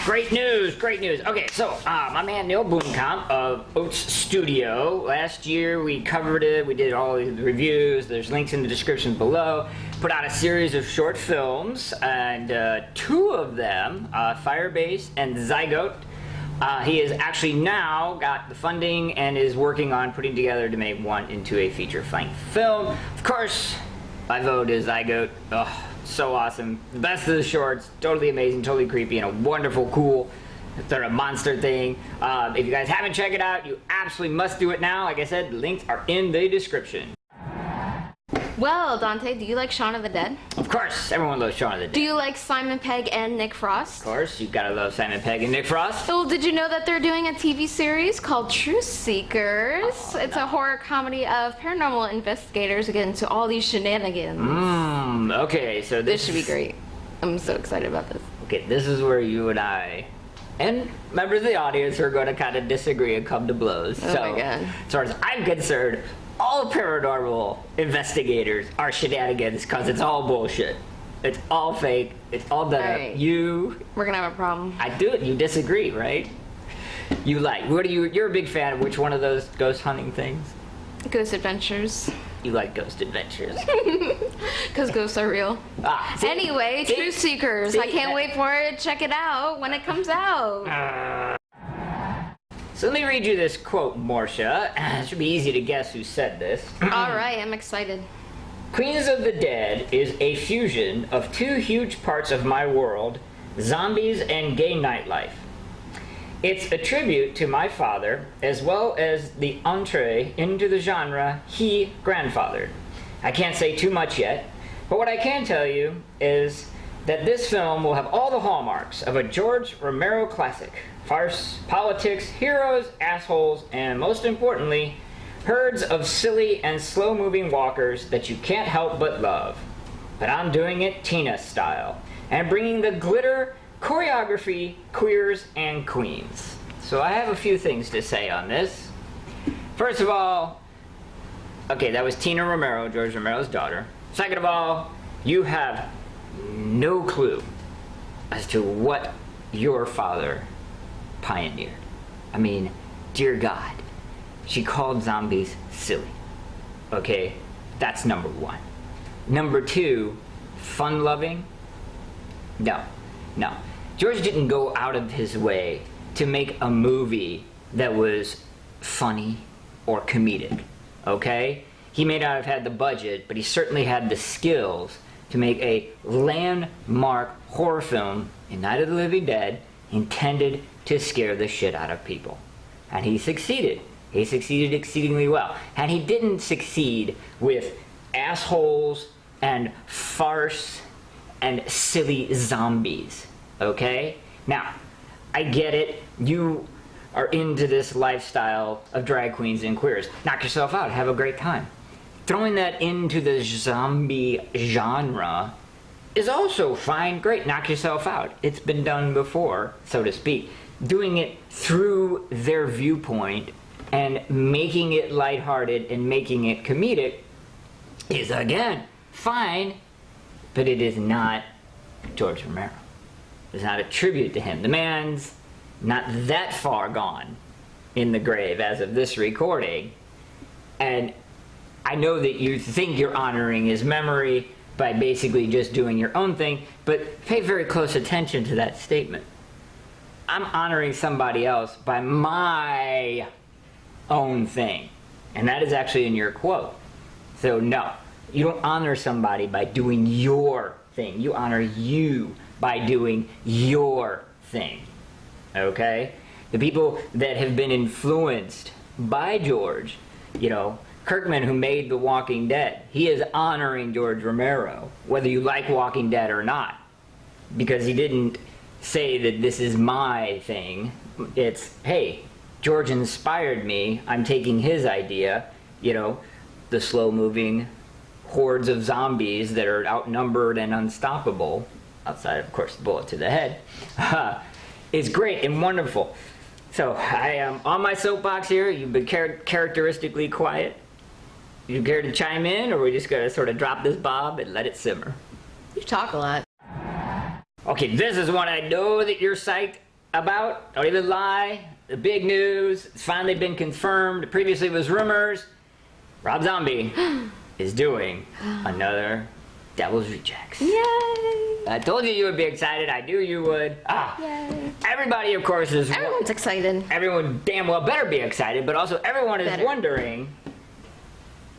Great news, great news. Okay, so my man Neil Blomkamp of Oats Studio. Last year we covered it, we did all the reviews, there's links in the description below. Put out a series of short films, and two of them, Firebase and Zygote. He has actually now got the funding and is working on putting together to make one into a feature-length film. Of course, my vote is Zygote. Oh, so awesome. The best of the shorts, totally amazing, totally creepy, and a wonderful, cool sort of monster thing. If you guys haven't checked it out, you absolutely must do it now. Like I said, the links are in the description. Well, Dante, do you like Shaun of the Dead? Of course, everyone loves Shaun of the Dead. Do you like Simon Pegg and Nick Frost? Of course, you've got to love Simon Pegg and Nick Frost. Well, did you know that they're doing a TV series called Truth Seekers? Oh, it's no. a horror comedy of paranormal investigators get into all these shenanigans. Okay, so This should be great. I'm so excited about this. Okay, this is where you and I and members of the audience are going to kind of disagree and come to blows. Oh my God. As far as I'm concerned, all paranormal investigators are shenanigans because it's all bullshit. It's all fake. It's all done Right. up. You, We're gonna have a problem. I do it. You disagree, right? You like, what do you, you're a big fan of which one of those ghost hunting things? Ghost Adventures. You like Ghost Adventures. Because ghosts are real. See? Anyway, See? Truth Seekers. See? I can't wait for it. Check it out when it comes out. So let me read you this quote, Marcia. It should be easy to guess who said this. Alright, I'm excited. Queens of the Dead is a fusion of two huge parts of my world, zombies and gay nightlife. It's a tribute to my father, as well as the entree into the genre he grandfathered. I can't say too much yet, but what I can tell you is that this film will have all the hallmarks of a George Romero classic. Farce, politics, heroes, assholes, and most importantly, herds of silly and slow-moving walkers that you can't help but love. But I'm doing it Tina style, and bringing the glitter, choreography, queers, and queens. So I have a few things to say on this. First of all, okay, that was Tina Romero, George Romero's daughter. Second of all, you have no clue as to what your father pioneered. I mean, dear God, she called zombies silly. Okay, that's number one. Number two, fun-loving? No. George didn't go out of his way to make a movie that was funny or comedic, okay? He may not have had the budget, but he certainly had the skills to make a landmark horror film in Night of the Living Dead intended to scare the shit out of people. And he succeeded. He succeeded exceedingly well. And he didn't succeed with assholes and farce and silly zombies, okay? Now, I get it. You are into this lifestyle of drag queens and queers. Knock yourself out. Have a great time. Throwing that into the zombie genre is also fine. Great. Knock yourself out. It's been done before, so to speak. Doing it through their viewpoint and making it lighthearted and making it comedic is, again, fine, but it is not George Romero. It's not a tribute to him. The man's not that far gone in the grave as of this recording, and I know that you think you're honoring his memory by basically just doing your own thing, but pay very close attention to that statement. I'm honoring somebody else by my own thing, and that is actually in your quote. So no, you don't honor somebody by doing your thing. You honor you by doing your thing, okay? The people that have been influenced by George, you know, Kirkman, who made The Walking Dead, he is honoring George Romero, whether you like Walking Dead or not, because he didn't say that this is my thing. It's, hey, George inspired me, I'm taking his idea, you know, the slow-moving hordes of zombies that are outnumbered and unstoppable, outside of course the bullet to the head, is great and wonderful. So I am on my soapbox here. You've been characteristically quiet. You care to chime in, or we just gotta sort of drop this bob and let it simmer? You talk a lot. Okay, this is one I know that you're psyched about, don't even lie, the big news, it's finally been confirmed, previously it was rumors, Rob Zombie is doing another Devil's Rejects. Yay! I told you would be excited, I knew you would. Yay. Everybody, of course, is... Everyone's excited. Everyone damn well better be excited, but also everyone is wondering,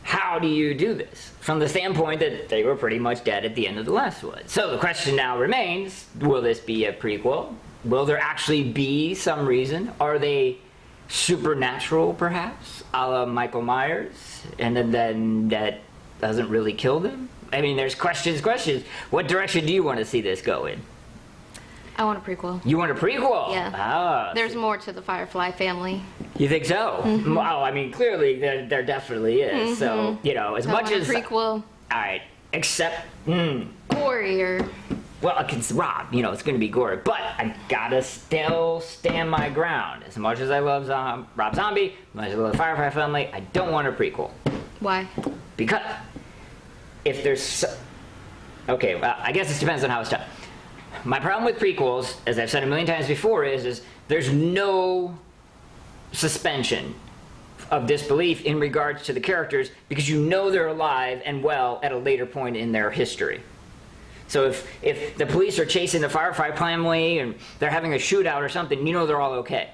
how do you do this? From the standpoint that they were pretty much dead at the end of the last one. So the question now remains, will this be a prequel? Will there actually be some reason? Are they supernatural, perhaps, a la Michael Myers? And then that doesn't really kill them? I mean, there's questions. What direction do you want to see this go in? I want a prequel. You want a prequel? Yeah. Ah, There's more to the Firefly family. you think so? Mm-hmm. Oh, I mean, clearly there definitely is. So, you know, as I much want a as... prequel. All right, except... Gorier. Well, it's Rob, you know, it's going to be gory, but I gotta still stand my ground. As much as I love Rob Zombie, as much as I love the Firefly family, I don't want a prequel. Why? Because if there's... Okay, well, I guess it depends on how it's done. My problem with prequels, as I've said a million times before, is there's no suspension of disbelief in regards to the characters because you know they're alive and well at a later point in their history. So if the police are chasing the Firefly family and they're having a shootout or something, you know they're all okay.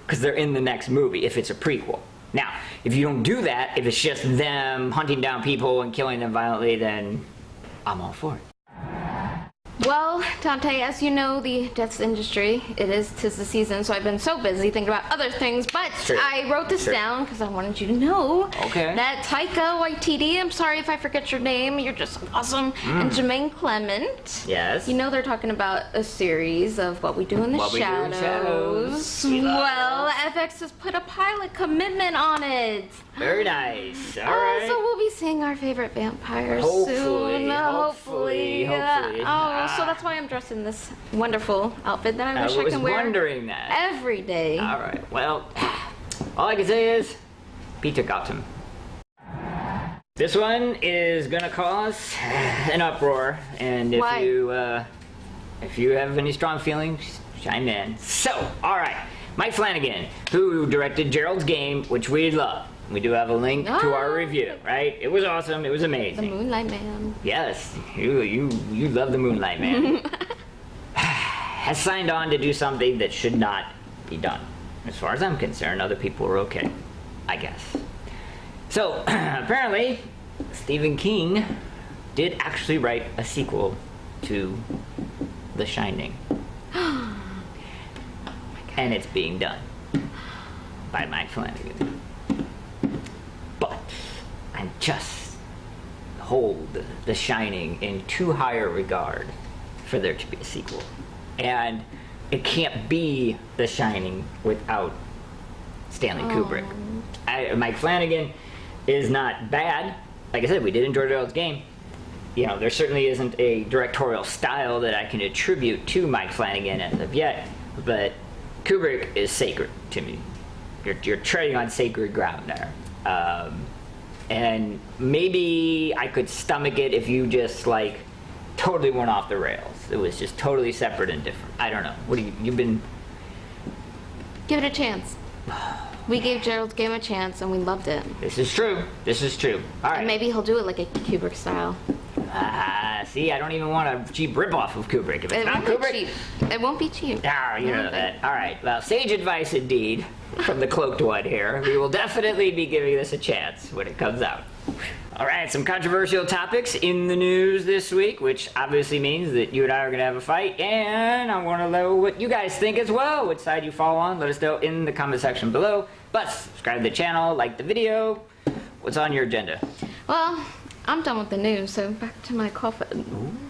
Because they're in the next movie, if it's a prequel. Now, if you don't do that, if it's just them hunting down people and killing them violently, then I'm all for it. Well, Dante, as you know, the deaths industry, tis the season, so I've been so busy thinking about other things, but Sure. I wrote this Sure. down because I wanted you to know Okay. that Taika Waititi, I'm sorry if I forget your name, you're just awesome, and Jermaine Clement. Yes. You know they're talking about a series of What We Do in the What We Do in Shadows. Shadows. We love Well, FX has put a pilot commitment on it. Very nice. All Oh, right. so we'll be seeing our favorite vampires Hopefully, soon. hopefully. So that's why I'm dressed in this wonderful outfit that I wish I was can wear wondering that. every day. All right. Well, all I can say is, Peter got him. This one is gonna cause an uproar, and Why? if you have any strong feelings, chime in. So, all right, Mike Flanagan, who directed Gerald's Game, which we love. We do have a link to our review, right? It was awesome. It was The amazing. Moonlight Man. Yes, you love the Moonlight Man. Has signed on to do something that should not be done. As far as I'm concerned, other people are okay, I guess. So, apparently, Stephen King did actually write a sequel to The Shining. And it's being done by Mike Flanagan. But I just hold The Shining in too high a regard for there to be a sequel. And it can't be The Shining without Stanley Kubrick. Mike Flanagan is not bad. Like I said, we did enjoy Gerald's Game. You know, there certainly isn't a directorial style that I can attribute to Mike Flanagan as of yet, but Kubrick is sacred to me. You're treading on sacred ground there. And maybe I could stomach it if you just, like, totally went off the rails. It was just totally separate and different. I don't know. What do you've been... Give it a chance. We gave Gerald's Game a chance and we loved it. This is true. This is true. All right. And maybe he'll do it like a Kubrick style. See, I don't even want a cheap ripoff of Kubrick. If it's not won't Kubrick... be cheap. It won't be cheap. Ah, you know that. All right. Well, sage advice indeed from the cloaked one here. We will definitely be giving this a chance when it comes out. All right, some controversial topics in the news this week, which obviously means that you and I are going to have a fight, and I want to know what you guys think as well, which side you fall on. Let us know in the comment section below. But subscribe to the channel, like the video. What's on your agenda? Well, I'm done with the news, so back to my coffin. Ooh.